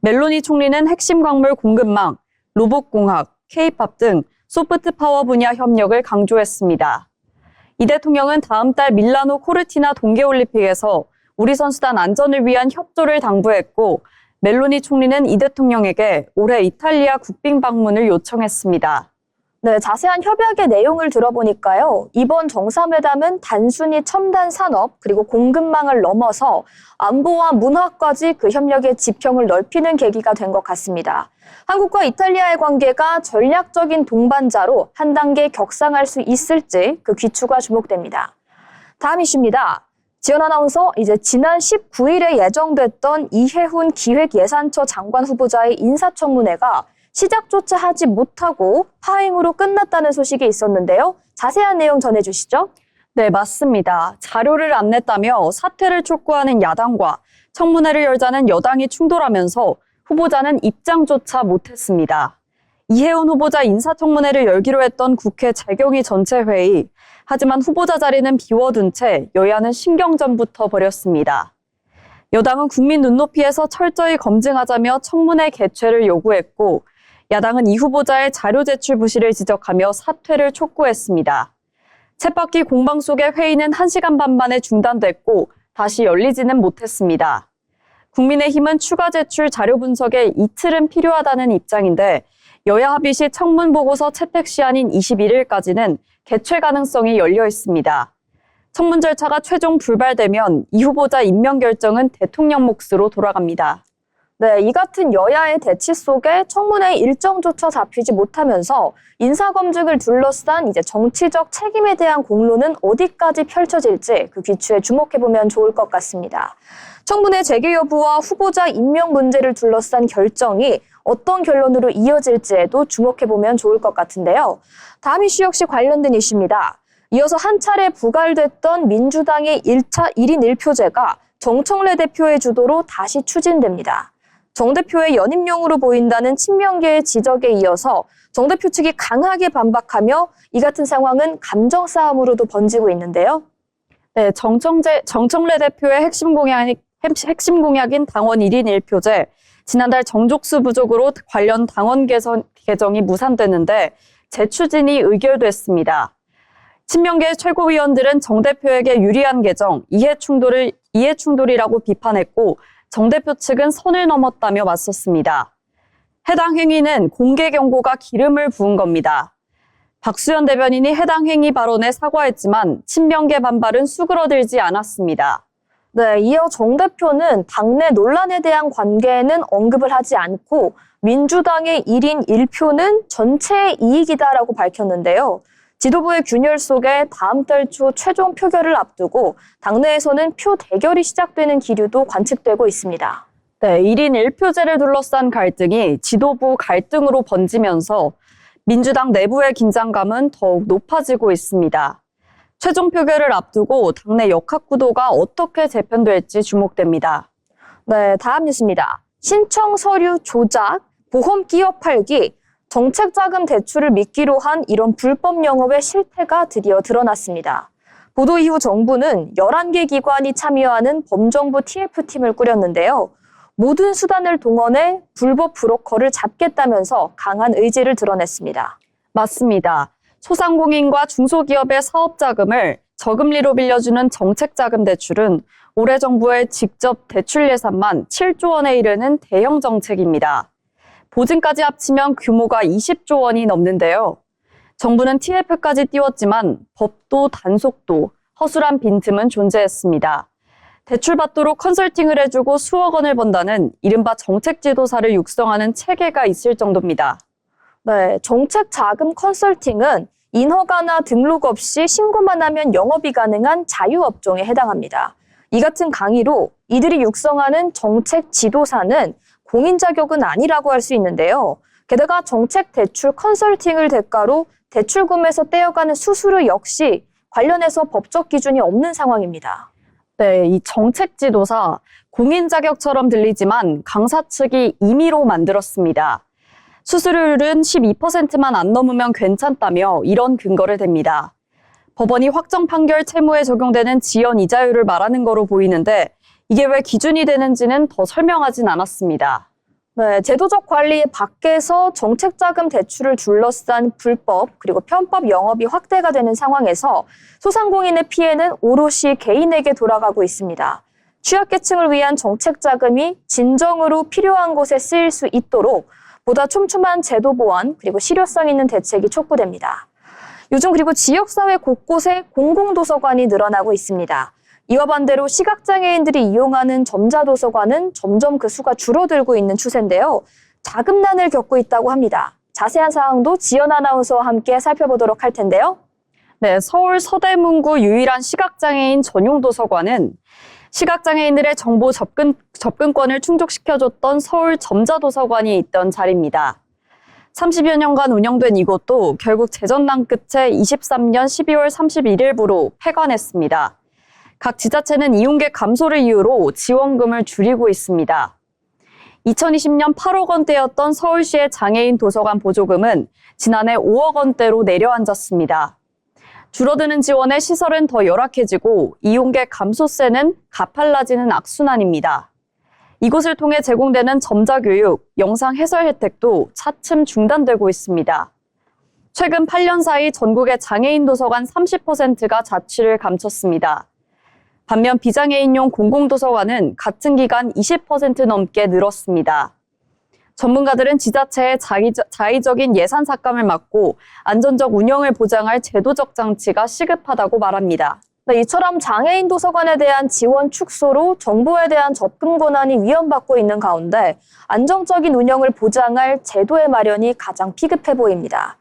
멜로니 총리는 핵심 광물 공급망, 로봇공학, K-팝 등 소프트 파워 분야 협력을 강조했습니다. 이 대통령은 다음 달 밀라노 코르티나 동계올림픽에서 우리 선수단 안전을 위한 협조를 당부했고 멜로니 총리는 이 대통령에게 올해 이탈리아 국빈 방문을 요청했습니다. 네, 자세한 협약의 내용을 들어보니까요. 이번 정상회담은 단순히 첨단 산업 그리고 공급망을 넘어서 안보와 문화까지 그 협력의 지평을 넓히는 계기가 된 것 같습니다. 한국과 이탈리아의 관계가 전략적인 동반자로 한 단계 격상할 수 있을지 그 귀추가 주목됩니다. 다음 이슈입니다. 지연 아나운서, 이제 지난 19일에 예정됐던 이해훈 기획예산처 장관 후보자의 인사청문회가 시작조차 하지 못하고 파행으로 끝났다는 소식이 있었는데요. 자세한 내용 전해주시죠. 네, 맞습니다. 자료를 안 냈다며 사퇴를 촉구하는 야당과 청문회를 열자는 여당이 충돌하면서 후보자는 입장조차 못했습니다. 이해훈 후보자 인사청문회를 열기로 했던 국회 재경위 전체회의. 하지만 후보자 자리는 비워둔 채 여야는 신경전부터 벌였습니다. 여당은 국민 눈높이에서 철저히 검증하자며 청문회 개최를 요구했고 야당은 이 후보자의 자료 제출 부실을 지적하며 사퇴를 촉구했습니다. 쳇바퀴 공방 속의 회의는 1시간 반 만에 중단됐고 다시 열리지는 못했습니다. 국민의힘은 추가 제출 자료 분석에 이틀은 필요하다는 입장인데 여야 합의 시 청문 보고서 채택 시한인 21일까지는 개최 가능성이 열려 있습니다. 청문 절차가 최종 불발되면 이 후보자 임명 결정은 대통령 몫으로 돌아갑니다. 네, 이 같은 여야의 대치 속에 청문회 일정조차 잡히지 못하면서 인사검증을 둘러싼 이제 정치적 책임에 대한 공론은 어디까지 펼쳐질지 그 귀추에 주목해보면 좋을 것 같습니다. 청문회 재개 여부와 후보자 임명 문제를 둘러싼 결정이 어떤 결론으로 이어질지에도 주목해보면 좋을 것 같은데요. 다음 이슈 역시 관련된 이슈입니다. 이어서 한 차례 부갈됐던 민주당의 1인 1표제가 정청래 대표의 주도로 다시 추진됩니다. 정 대표의 연임용으로 보인다는 친명계의 지적에 이어서 정 대표 측이 강하게 반박하며 이 같은 상황은 감정 싸움으로도 번지고 있는데요. 네, 정청래 대표의 핵심 공약인 당원 1인 1표제. 지난달 정족수 부족으로 관련 당원 개정이 무산됐는데 재추진이 의결됐습니다. 친명계 최고위원들은 정 대표에게 유리한 개정, 이해충돌이라고 비판했고 정 대표 측은 선을 넘었다며 맞섰습니다. 해당 행위는 공개 경고가 기름을 부은 겁니다. 박수현 대변인이 해당 행위 발언에 사과했지만 친명계 반발은 수그러들지 않았습니다. 네, 이어 정 대표는 당내 논란에 대한 관계는 언급을 하지 않고 민주당의 1인 1표는 전체의 이익이다라고 밝혔는데요. 지도부의 균열 속에 다음 달 초 최종 표결을 앞두고 당내에서는 표 대결이 시작되는 기류도 관측되고 있습니다. 네, 1인 1표제를 둘러싼 갈등이 지도부 갈등으로 번지면서 민주당 내부의 긴장감은 더욱 높아지고 있습니다. 최종 표결을 앞두고 당내 역학구도가 어떻게 재편될지 주목됩니다. 네, 다음 뉴스입니다. 신청 서류 조작, 보험 기업 팔기, 정책자금 대출을 미끼로 한 이런 불법 영업의 실태가 드디어 드러났습니다. 보도 이후 정부는 11개 기관이 참여하는 범정부 TF팀을 꾸렸는데요. 모든 수단을 동원해 불법 브로커를 잡겠다면서 강한 의지를 드러냈습니다. 맞습니다. 소상공인과 중소기업의 사업자금을 저금리로 빌려주는 정책자금 대출은 올해 정부의 직접 대출 예산만 7조 원에 이르는 대형 정책입니다. 보증까지 합치면 규모가 20조 원이 넘는데요. 정부는 TF까지 띄웠지만 법도 단속도 허술한 빈틈은 존재했습니다. 대출받도록 컨설팅을 해주고 수억 원을 번다는 이른바 정책지도사를 육성하는 체계가 있을 정도입니다. 네, 정책자금 컨설팅은 인허가나 등록 없이 신고만 하면 영업이 가능한 자유업종에 해당합니다. 이 같은 강의로 이들이 육성하는 정책 지도사는 공인 자격은 아니라고 할 수 있는데요. 게다가 정책 대출 컨설팅을 대가로 대출금에서 떼어가는 수수료 역시 관련해서 법적 기준이 없는 상황입니다. 네, 이 정책 지도사 공인 자격처럼 들리지만 강사 측이 임의로 만들었습니다. 수수료율은 12%만 안 넘으면 괜찮다며 이런 근거를 댑니다. 법원이 확정 판결 채무에 적용되는 지연 이자율을 말하는 거로 보이는데 이게 왜 기준이 되는지는 더 설명하진 않았습니다. 네, 제도적 관리 밖에서 정책자금 대출을 둘러싼 불법 그리고 편법 영업이 확대가 되는 상황에서 소상공인의 피해는 오롯이 개인에게 돌아가고 있습니다. 취약계층을 위한 정책자금이 진정으로 필요한 곳에 쓰일 수 있도록 보다 촘촘한 제도 보완 그리고 실효성 있는 대책이 촉구됩니다. 요즘 그리고 지역사회 곳곳에 공공도서관이 늘어나고 있습니다. 이와 반대로 시각장애인들이 이용하는 점자도서관은 점점 그 수가 줄어들고 있는 추세인데요. 자금난을 겪고 있다고 합니다. 자세한 사항도 지연 아나운서와 함께 살펴보도록 할 텐데요. 네, 서울 서대문구 유일한 시각장애인 전용 도서관은 시각장애인들의 정보 접근권을 충족시켜줬던 서울 점자도서관이 있던 자리입니다. 30여 년간 운영된 이곳도 결국 재전난 끝에 23년 12월 31일부로 폐관했습니다. 각 지자체는 이용객 감소를 이유로 지원금을 줄이고 있습니다. 2020년 8억 원대였던 서울시의 장애인 도서관 보조금은 지난해 5억 원대로 내려앉았습니다. 줄어드는 지원에 시설은 더 열악해지고 이용객 감소세는 가팔라지는 악순환입니다. 이곳을 통해 제공되는 점자교육, 영상 해설 혜택도 차츰 중단되고 있습니다. 최근 8년 사이 전국의 장애인 도서관 30%가 자취를 감췄습니다. 반면 비장애인용 공공도서관은 같은 기간 20% 넘게 늘었습니다. 전문가들은 지자체의 자의적인 예산 삭감을 막고 안전적 운영을 보장할 제도적 장치가 시급하다고 말합니다. 네, 이처럼 장애인 도서관에 대한 지원 축소로 정보에 대한 접근 권한이 위협받고 있는 가운데 안정적인 운영을 보장할 제도의 마련이 가장 비급해 보입니다.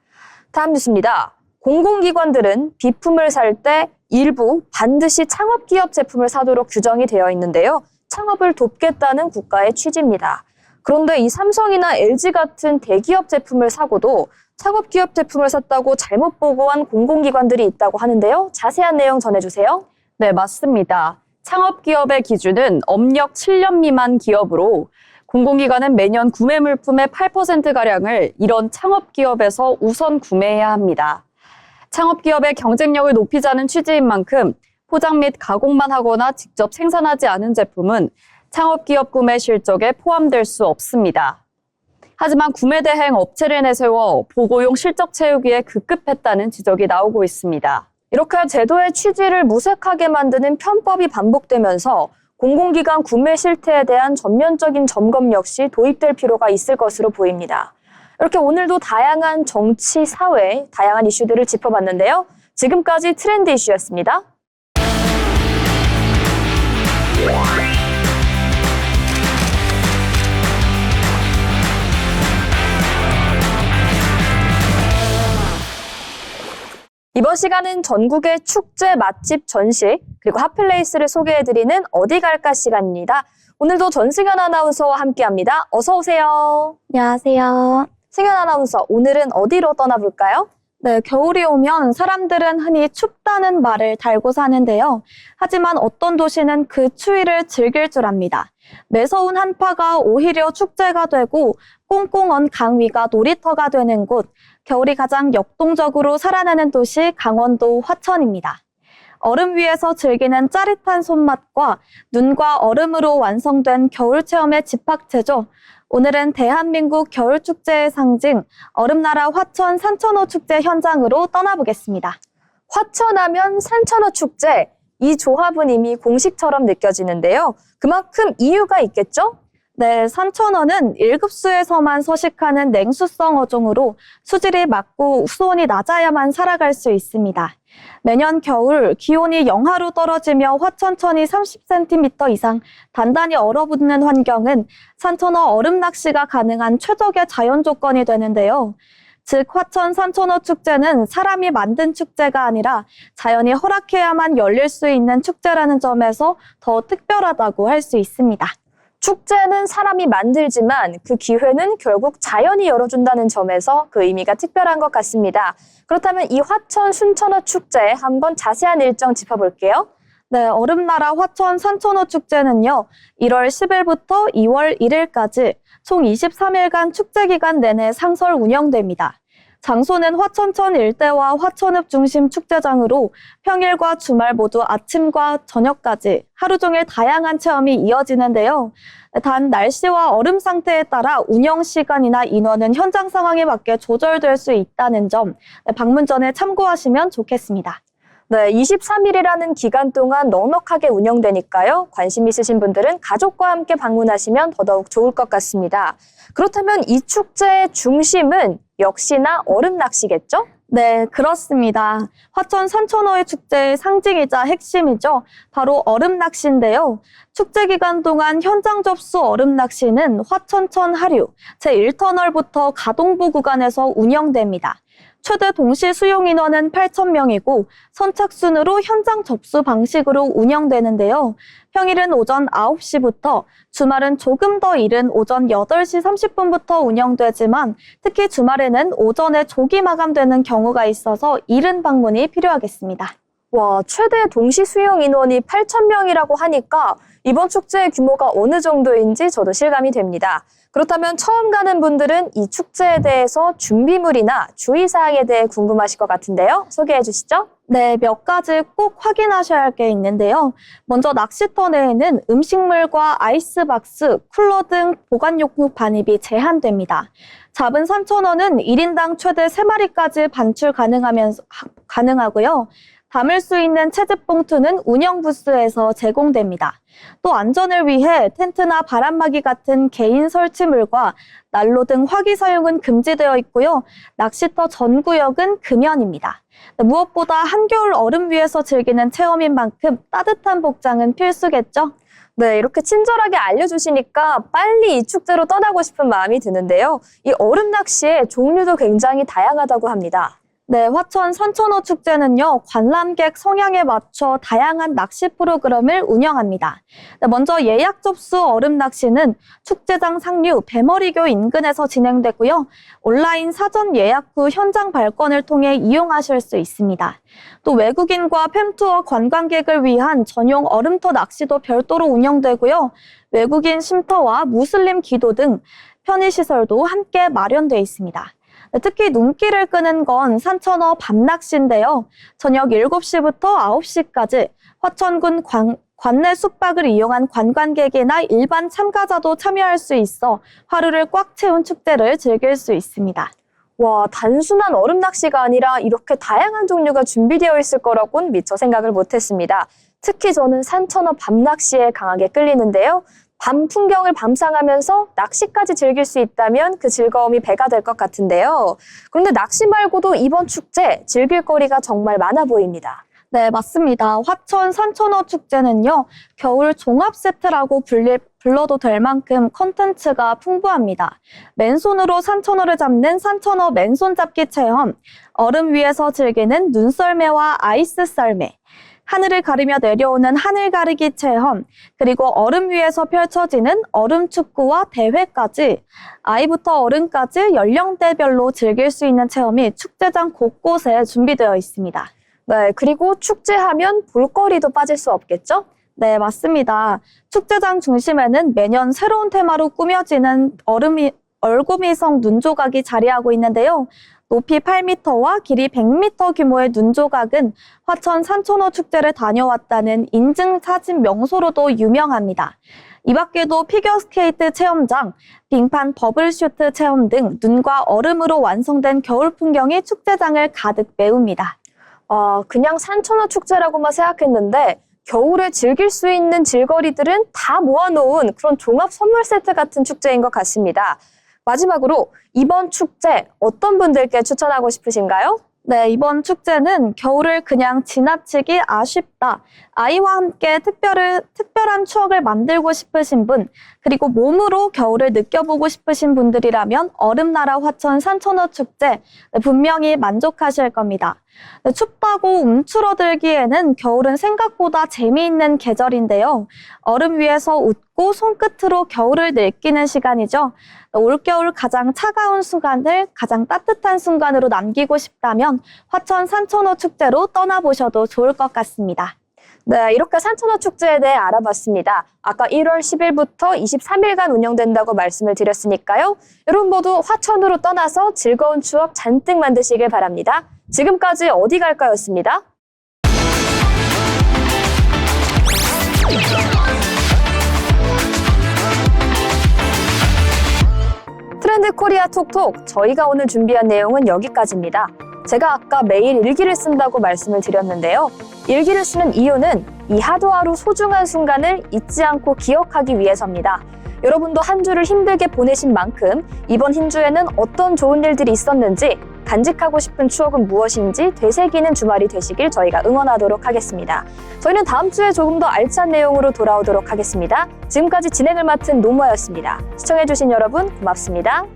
다음 뉴스입니다. 공공기관들은 비품을 살 때 일부 반드시 창업기업 제품을 사도록 규정이 되어 있는데요. 창업을 돕겠다는 국가의 취지입니다. 그런데 이 삼성이나 LG 같은 대기업 제품을 사고도 창업기업 제품을 샀다고 잘못 보고한 공공기관들이 있다고 하는데요. 자세한 내용 전해주세요. 네, 맞습니다. 창업기업의 기준은 업력 7년 미만 기업으로 공공기관은 매년 구매 물품의 8%가량을 이런 창업기업에서 우선 구매해야 합니다. 창업기업의 경쟁력을 높이자는 취지인 만큼 포장 및 가공만 하거나 직접 생산하지 않은 제품은 창업기업 구매 실적에 포함될 수 없습니다. 하지만 구매대행 업체를 내세워 보고용 실적 채우기에 급급했다는 지적이 나오고 있습니다. 이렇게 제도의 취지를 무색하게 만드는 편법이 반복되면서 공공기관 구매 실태에 대한 전면적인 점검 역시 도입될 필요가 있을 것으로 보입니다. 이렇게 오늘도 다양한 정치, 사회, 다양한 이슈들을 짚어봤는데요. 지금까지 트렌드 이슈였습니다. 이번 시간은 전국의 축제, 맛집, 전시, 그리고 핫플레이스를 소개해드리는 어디 갈까 시간입니다. 오늘도 전승현 아나운서와 함께합니다. 어서 오세요. 안녕하세요. 승현 아나운서, 오늘은 어디로 떠나볼까요? 네, 겨울이 오면 사람들은 흔히 춥다는 말을 달고 사는데요. 하지만 어떤 도시는 그 추위를 즐길 줄 압니다. 매서운 한파가 오히려 축제가 되고 꽁꽁 언 강위가 놀이터가 되는 곳, 겨울이 가장 역동적으로 살아나는 도시 강원도 화천입니다. 얼음 위에서 즐기는 짜릿한 손맛과 눈과 얼음으로 완성된 겨울 체험의 집합체죠. 오늘은 대한민국 겨울축제의 상징 얼음나라 화천 산천어 축제 현장으로 떠나보겠습니다. 화천하면 산천어 축제, 이 조합은 이미 공식처럼 느껴지는데요. 그만큼 이유가 있겠죠? 네, 산천어는 1급수에서만 서식하는 냉수성 어종으로 수질이 맑고 수온이 낮아야만 살아갈 수 있습니다. 매년 겨울 기온이 영하로 떨어지며 화천천이 30cm 이상 단단히 얼어붙는 환경은 산천어 얼음 낚시가 가능한 최적의 자연 조건이 되는데요. 즉 화천 산천어 축제는 사람이 만든 축제가 아니라 자연이 허락해야만 열릴 수 있는 축제라는 점에서 더 특별하다고 할 수 있습니다. 축제는 사람이 만들지만 그 기회는 결국 자연이 열어준다는 점에서 그 의미가 특별한 것 같습니다. 그렇다면 이 화천 순천어 축제 한번 자세한 일정 짚어볼게요. 네, 얼음나라 화천 산천어 축제는요, 1월 10일부터 2월 1일까지 총 23일간 축제 기간 내내 상설 운영됩니다. 장소는 화천천 일대와 화천읍 중심 축제장으로 평일과 주말 모두 아침과 저녁까지 하루 종일 다양한 체험이 이어지는데요. 단 날씨와 얼음 상태에 따라 운영 시간이나 인원은 현장 상황에 맞게 조절될 수 있다는 점 방문 전에 참고하시면 좋겠습니다. 네, 23일이라는 기간 동안 넉넉하게 운영되니까요. 관심 있으신 분들은 가족과 함께 방문하시면 더더욱 좋을 것 같습니다. 그렇다면 이 축제의 중심은 역시나 얼음 낚시겠죠? 네, 그렇습니다. 화천 산천어의 축제의 상징이자 핵심이죠. 바로 얼음 낚시인데요. 축제 기간 동안 현장 접수 얼음 낚시는 화천천 하류 제1터널부터 가동부 구간에서 운영됩니다. 최대 동시 수용 인원은 8,000명이고 선착순으로 현장 접수 방식으로 운영되는데요. 평일은 오전 9시부터 주말은 조금 더 이른 오전 8시 30분부터 운영되지만 특히 주말에는 오전에 조기 마감되는 경우가 있어서 이른 방문이 필요하겠습니다. 와, 최대 동시 수용 인원이 8,000명이라고 하니까 이번 축제의 규모가 어느 정도인지 저도 실감이 됩니다. 그렇다면 처음 가는 분들은 이 축제에 대해서 준비물이나 주의사항에 대해 궁금하실 것 같은데요. 소개해 주시죠. 네, 몇 가지 꼭 확인하셔야 할 게 있는데요. 먼저 낚시터 내에는 음식물과 아이스박스, 쿨러 등 보관용품 반입이 제한됩니다. 잡은 산천어는 1인당 최대 3마리까지 반출 가능하고요. 담을 수 있는 채즙 봉투는 운영 부스에서 제공됩니다. 또 안전을 위해 텐트나 바람막이 같은 개인 설치물과 난로 등 화기 사용은 금지되어 있고요. 낚시터 전 구역은 금연입니다. 무엇보다 한겨울 얼음 위에서 즐기는 체험인 만큼 따뜻한 복장은 필수겠죠? 네, 이렇게 친절하게 알려주시니까 빨리 이 축제로 떠나고 싶은 마음이 드는데요. 이 얼음 낚시의 종류도 굉장히 다양하다고 합니다. 네, 화천 산천어 축제는요, 관람객 성향에 맞춰 다양한 낚시 프로그램을 운영합니다. 먼저 예약 접수 얼음 낚시는 축제장 상류 배머리교 인근에서 진행되고요. 온라인 사전 예약 후 현장 발권을 통해 이용하실 수 있습니다. 또 외국인과 팸투어 관광객을 위한 전용 얼음터 낚시도 별도로 운영되고요. 외국인 쉼터와 무슬림 기도 등 편의시설도 함께 마련되어 있습니다. 특히 눈길을 끄는 건 산천어 밤낚시인데요. 저녁 7시부터 9시까지 화천군 관내 숙박을 이용한 관광객이나 일반 참가자도 참여할 수 있어 하루를 꽉 채운 축제를 즐길 수 있습니다. 와, 단순한 얼음 낚시가 아니라 이렇게 다양한 종류가 준비되어 있을 거라고는 미처 생각을 못했습니다. 특히 저는 산천어 밤낚시에 강하게 끌리는데요. 밤 풍경을 감상하면서 낚시까지 즐길 수 있다면 그 즐거움이 배가 될 것 같은데요. 그런데 낚시 말고도 이번 축제 즐길 거리가 정말 많아 보입니다. 네, 맞습니다. 화천 산천어 축제는요, 겨울 종합 세트라고 불러도 될 만큼 컨텐츠가 풍부합니다. 맨손으로 산천어를 잡는 산천어 맨손 잡기 체험, 얼음 위에서 즐기는 눈썰매와 아이스 썰매, 하늘을 가르며 내려오는 하늘 가르기 체험, 그리고 얼음 위에서 펼쳐지는 얼음 축구와 대회까지 아이부터 어른까지 연령대별로 즐길 수 있는 체험이 축제장 곳곳에 준비되어 있습니다. 네, 그리고 축제하면 볼거리도 빠질 수 없겠죠? 네, 맞습니다. 축제장 중심에는 매년 새로운 테마로 꾸며지는 얼구미성 눈조각이 자리하고 있는데요. 높이 8m와 길이 100m 규모의 눈조각은 화천 산천어 축제를 다녀왔다는 인증 사진 명소로도 유명합니다. 이 밖에도 피겨스케이트 체험장, 빙판 버블슈트 체험 등 눈과 얼음으로 완성된 겨울 풍경이 축제장을 가득 메웁니다. 그냥 산천어 축제라고만 생각했는데 겨울에 즐길 수 있는 즐거리들은 다 모아놓은 그런 종합 선물 세트 같은 축제인 것 같습니다. 마지막으로 이번 축제 어떤 분들께 추천하고 싶으신가요? 네, 이번 축제는 겨울을 그냥 지나치기 아쉽다. 아이와 함께 특별한 추억을 만들고 싶으신 분, 그리고 몸으로 겨울을 느껴보고 싶으신 분들이라면 얼음나라 화천 산천어 축제 분명히 만족하실 겁니다. 춥다고 움츠러들기에는 겨울은 생각보다 재미있는 계절인데요. 얼음 위에서 웃고 손끝으로 겨울을 느끼는 시간이죠. 올겨울 가장 차가운 순간을 가장 따뜻한 순간으로 남기고 싶다면 화천 산천어 축제로 떠나보셔도 좋을 것 같습니다. 네, 이렇게 산천어 축제에 대해 알아봤습니다. 아까 1월 10일부터 23일간 운영된다고 말씀을 드렸으니까요. 여러분 모두 화천으로 떠나서 즐거운 추억 잔뜩 만드시길 바랍니다. 지금까지 어디 갈까였습니다. 트렌드 코리아 톡톡, 저희가 오늘 준비한 내용은 여기까지입니다. 제가 아까 매일 일기를 쓴다고 말씀을 드렸는데요. 일기를 쓰는 이유는 이 하루하루 소중한 순간을 잊지 않고 기억하기 위해서입니다. 여러분도 한 주를 힘들게 보내신 만큼 이번 한 주에는 어떤 좋은 일들이 있었는지, 간직하고 싶은 추억은 무엇인지 되새기는 주말이 되시길 저희가 응원하도록 하겠습니다. 저희는 다음 주에 조금 더 알찬 내용으로 돌아오도록 하겠습니다. 지금까지 진행을 맡은 노무아였습니다. 시청해주신 여러분 고맙습니다.